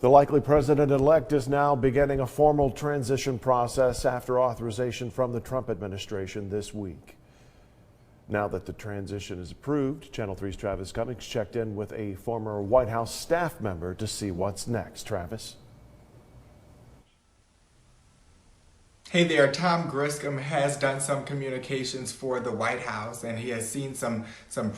The likely president-elect is now beginning a formal transition process after authorization from the Trump administration this week. Now that the transition is approved, Channel 3's Travis Cummings checked in with a former White House staff member to see what's next. Travis? Hey there, Tom Griscom has done some communications for the White House, and he has seen some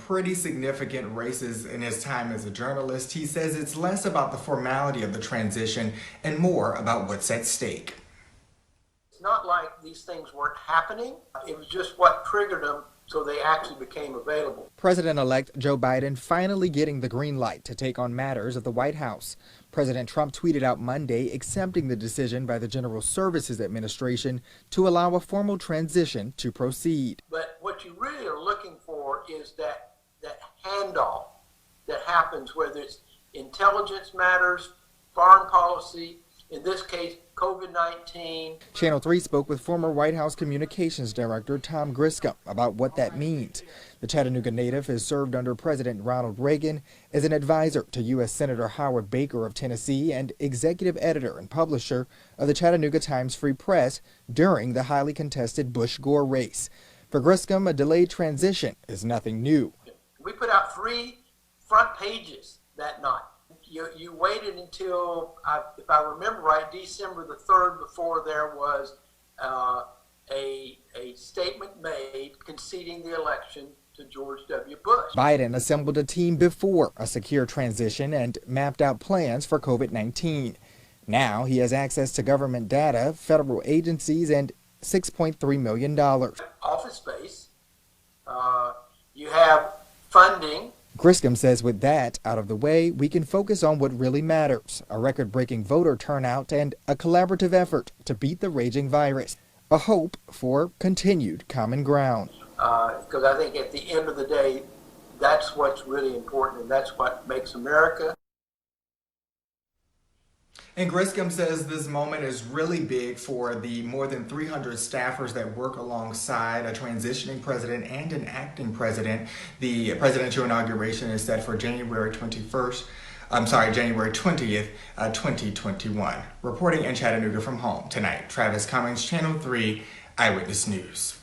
pretty significant races in his time as a journalist. He says it's less about the formality of the transition and more about what's at stake. It's not like these things weren't happening. It was just what triggered them, so they actually became available. President-elect Joe Biden finally getting the green light to take on matters of the White House. President Trump tweeted out Monday accepting the decision by the General Services Administration to allow a formal transition to proceed. But what you really are looking for is that handoff that happens, whether it's intelligence matters, foreign policy, in this case, COVID-19. Channel 3 spoke with former White House Communications Director Tom Griscom about what that means. The Chattanooga native has served under President Ronald Reagan as an advisor to U.S. Senator Howard Baker of Tennessee and executive editor and publisher of the Chattanooga Times-Free Press during the highly contested Bush-Gore race. For Griscom, a delayed transition is nothing new. We put out 3 front pages that night. You waited until, if I remember right, December the 3rd before there was a statement made conceding the election to George W. Bush. Biden assembled a team before a secure transition and mapped out plans for COVID-19. Now he has access to government data, federal agencies, and $6.3 million. Office space, you have funding. Griscom says with that out of the way, we can focus on what really matters, a record-breaking voter turnout and a collaborative effort to beat the raging virus, a hope for continued common ground. Because I think at the end of the day, that's what's really important, and that's what makes America. And Griscom says this moment is really big for the more than 300 staffers that work alongside a transitioning president and an acting president. The presidential inauguration is set for January 20th, 2021. Reporting in Chattanooga from home tonight, Travis Cummings, Channel 3 Eyewitness News.